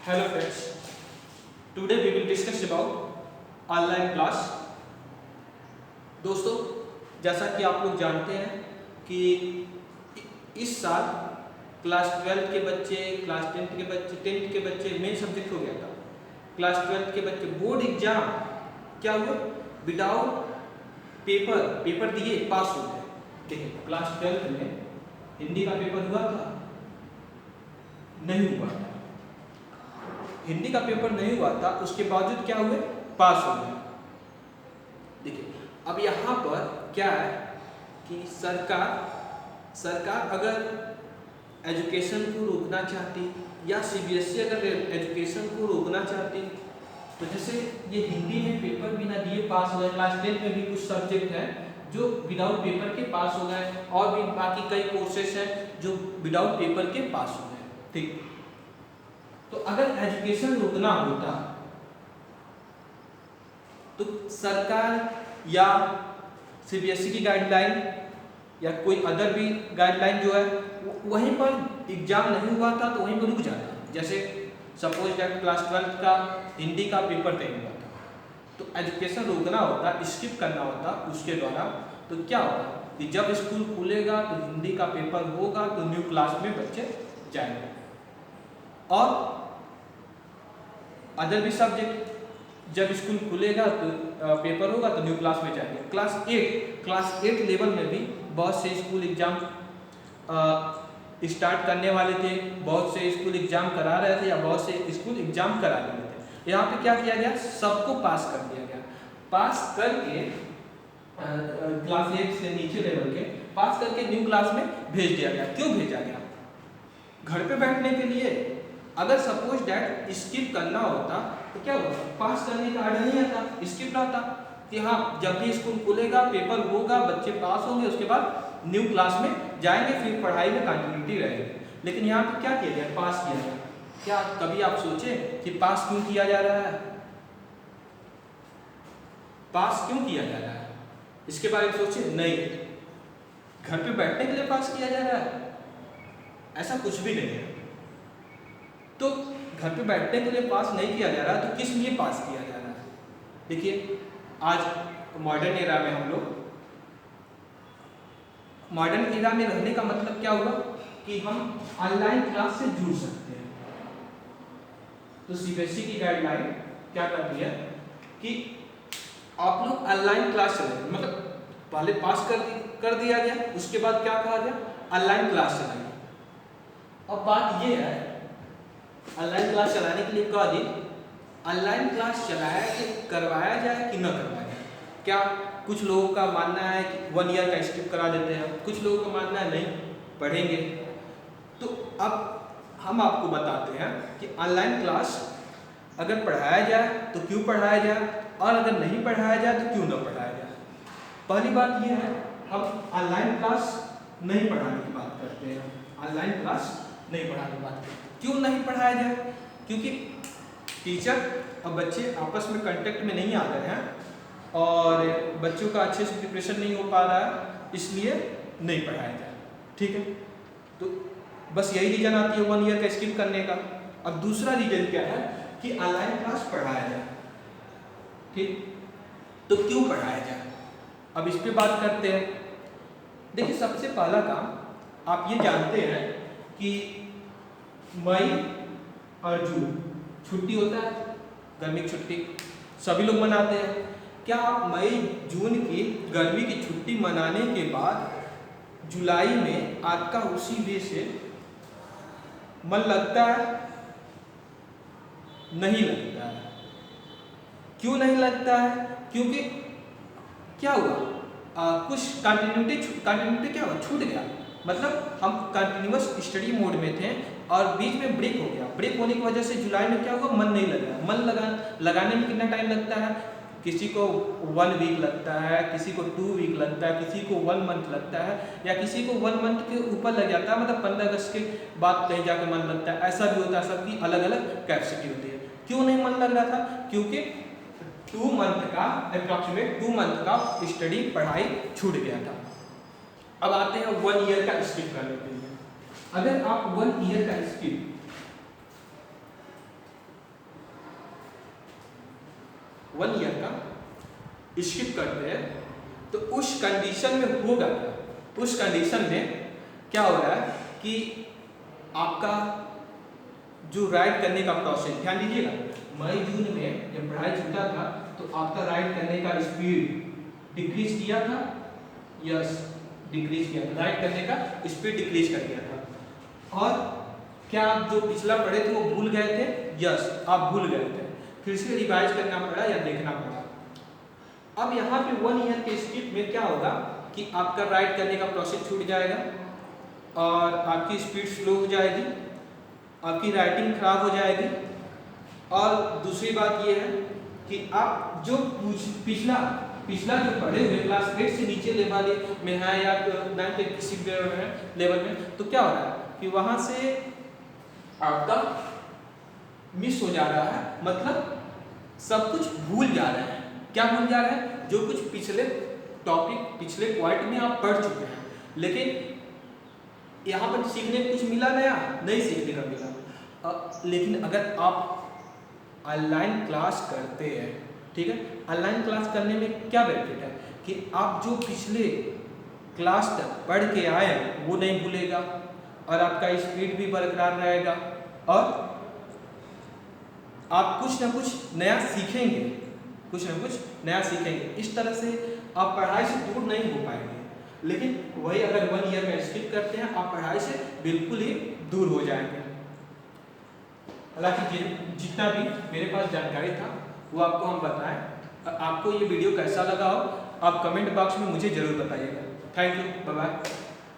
Hello friends, today we will discuss about online class. दोस्तों, जैसा कि आप लोग जानते हैं कि इस साल क्लास 12 के बच्चे, क्लास 10 के बच्चे, 10th के बच्चे मेन सब्जेक्ट हो गया था। क्लास 12 के बच्चे बोर्ड एग्जाम क्या हुआ, विदाउट पेपर दिए पास हो गए। देखिए, क्लास 12 में हिंदी का पेपर हुआ था, नहीं हुआ था। हिंदी का पेपर नहीं हुआ था, उसके बावजूद क्या हुए, पास हो गए। देखिए, अब यहाँ पर क्या है कि सरकार अगर एजुकेशन को रोकना चाहती या सीबीएसई अगर एजुकेशन को रोकना चाहती, तो जैसे ये हिंदी में पेपर बिना दिए पास हो गए, क्लास 10 में भी कुछ सब्जेक्ट हैं जो विदाउट पेपर के पास हो गए, और भी बाकी कई कोर्सेस हैं जो विदाउट पेपर के पास हो गए। ठीक, तो अगर एजुकेशन रोकना होता तो सरकार या सीबीएसई की गाइडलाइन या कोई अदर भी गाइडलाइन जो है वहीं पर एग्जाम नहीं हुआ था तो वहीं पर रुक जाता। जैसे सपोज दैट क्लास 12 का हिंदी का पेपर नहीं हुआ था, तो एजुकेशन रोकना होता, स्किप करना होता उसके द्वारा, तो क्या होगा कि जब स्कूल खुलेगा तो हिंदी का पेपर होगा तो न्यू क्लास में बच्चे जाएंगे, और अदर भी सब्जेक्ट जब स्कूल खुलेगा तो पेपर होगा तो न्यू क्लास में जाएंगे। क्लास 8 लेवल में भी बहुत से स्कूल एग्जाम स्टार्ट करने वाले थे, बहुत से स्कूल एग्जाम करा रहे थे या बहुत से स्कूल एग्जाम करा रहे थे। यहाँ पे क्या किया गया, सबको पास कर दिया गया। पास करके क्लास 8 से नीचे लेवल के पास करके न्यू क्लास में भेज दिया गया। क्यों भेजा गया? घर पे बैठने के लिए। अगर सपोज डैट स्किप करना होता तो क्या होता, पास करने का आर्डर नहीं आता, स्किप रहता कि हाँ जब भी स्कूल खुलेगा पेपर होगा, बच्चे पास होंगे, उसके बाद न्यू क्लास में जाएंगे, फिर पढ़ाई में कंटिन्यूटी रहेगी। लेकिन यहाँ पे क्या किया गया, पास किया गया। क्या कभी आप सोचे कि पास क्यों किया जा रहा है? पास क्यों किया जा रहा है, इसके बारे में सोचे? नहीं, घर पे बैठने के लिए पास किया जा रहा है, ऐसा कुछ भी नहीं है। तो घर पे बैठने के लिए पास नहीं किया जा रहा, तो किस लिए पास किया जा रहा है? देखिए, आज मॉडर्न एरा में हम लोग, मॉडर्न एरा में रहने का मतलब क्या हुआ कि हम ऑनलाइन क्लास से जुड़ सकते हैं। तो सीबीएसई की गाइडलाइन क्या करती है कि आप लोग ऑनलाइन क्लास चलाइए, मतलब पहले पास कर दिया गया, उसके बाद क्या कहा गया, ऑनलाइन क्लास चलाइए। अब बात ये है, ऑनलाइन क्लास चलाने के लिए कहा दी, ऑनलाइन क्लास करवाया जाए कि न करवाया जाए। क्या कुछ लोगों का मानना है कि 1 ईयर का स्किप करा देते हैं, कुछ लोगों का मानना है नहीं पढ़ेंगे। तो अब हम आपको बताते हैं कि ऑनलाइन क्लास अगर पढ़ाया जाए तो क्यों पढ़ाया जाए, और अगर नहीं पढ़ाया जाए तो क्यों न पढ़ाया जाए। पहली बात यह है, हम ऑनलाइन क्लास नहीं पढ़ाने की बात करते हैं। ऑनलाइन क्लास नहीं पढ़ाने की बात करते हैं। क्यों नहीं पढ़ाया जाए? क्योंकि टीचर और बच्चे आपस में कांटेक्ट में नहीं आ रहे हैं, और बच्चों का अच्छे से प्रिपरेशन नहीं हो पा रहा है, इसलिए नहीं पढ़ाया जाए। ठीक है, तो बस यही रीजन आती है 1 ईयर का स्किप करने का। अब दूसरा रीजन क्या है कि ऑनलाइन क्लास पढ़ाया जाए। ठीक, तो क्यों पढ़ाया जाए, अब इस पर बात करते हैं। देखिए, सबसे पहला काम आप ये जानते हैं कि मई और जून छुट्टी होता है, गर्मी की छुट्टी सभी लोग मनाते हैं। क्या आप मई जून की गर्मी की छुट्टी मनाने के बाद जुलाई में आपका उसी वे से मन लगता है? नहीं लगता है। क्यों नहीं लगता है? क्योंकि क्या हुआ, कुछ कंटिन्यूटी क्या हुआ, छूट गया। मतलब हम कंटिन्यूअस स्टडी मोड में थे और बीच में ब्रेक हो गया। ब्रेक होने की वजह से जुलाई में क्या हुआ, मन नहीं लगा। मन लगाने में कितना टाइम लगता है? किसी को 1 वीक लगता है, किसी को 2 वीक लगता है, किसी को 1 मंथ लगता है, या किसी को 1 मंथ के ऊपर लग जाता है, मतलब 15 अगस्त के बाद कहीं जाकर मन लगता है। ऐसा भी होता है, सबकी अलग अलग कैपेसिटी होती है। क्यों नहीं मन लग रहा था? क्योंकि 2 मंथ का अप्रॉक्सीमेट 2 मंथ का स्टडी पढ़ाई छूट गया था। अब आते हैं 1 ईयर का स्किप करने के लिए। अगर आप 1 ईयर का स्किप 1 ईयर का स्किप करते हैं तो उस कंडीशन में होगा क्या? उस कंडीशन में क्या हो रहा है कि आपका जो राइट करने का प्रोसेस, ध्यान दीजिएगा, मई जून में जब पढ़ाई छूटा था तो आपका राइट करने का स्पीड डिक्रीज किया था, यस डिक्रीज किया था, राइट करने का स्पीड डिक्रीज कर दिया था। और क्या आप जो पिछला पढ़े थे वो भूल गए थे? यस आप भूल गए थे, फिर से रिवाइज करना पड़ा या देखना पड़ा। अब यहाँ पे 1 ईयर के स्किप में क्या होगा कि आपका राइट करने का प्रोसेस छूट जाएगा और आपकी स्पीड स्लो हो जाएगी, आपकी राइटिंग खराब हो जाएगी। और दूसरी बात ये है कि आप जो पिछला जो पढ़े हुए क्लास 8 से नीचे लेवल में है या 9 के किसी लेवल में, तो क्या हो रहा है कि वहाँ से आपका मिस हो जा रहा है, मतलब सब कुछ भूल जा रहे हैं। क्या भूल जा रहे हैं? जो कुछ पिछले टॉपिक पिछले क्वार्ट में आप पढ़ चुके हैं, लेकिन यहाँ पर सीखने को कुछ मिला नया नहीं सीखने का मिला। लेकिन अगर आप ऑनलाइन क्लास करते हैं, ठीक है, ऑनलाइन क्लास करने में क्या बेनिफिट है कि आप जो पिछले क्लास तक पढ़ के आए वो नहीं भूलेगा और आपका स्पीड भी बरकरार रहेगा और आप कुछ ना कुछ नया सीखेंगे, कुछ ना कुछ नया सीखेंगे। इस तरह से आप पढ़ाई से दूर नहीं हो पाएंगे। लेकिन वही अगर 1 ईयर में स्किप करते हैं, आप पढ़ाई से बिल्कुल ही दूर हो जाएंगे। हालांकि जितना भी मेरे पास जानकारी था वो आपको हम बताएं। आपको ये वीडियो कैसा लगा हो आप कमेंट बॉक्स में मुझे जरूर बताइएगा। Thank you, bye bye.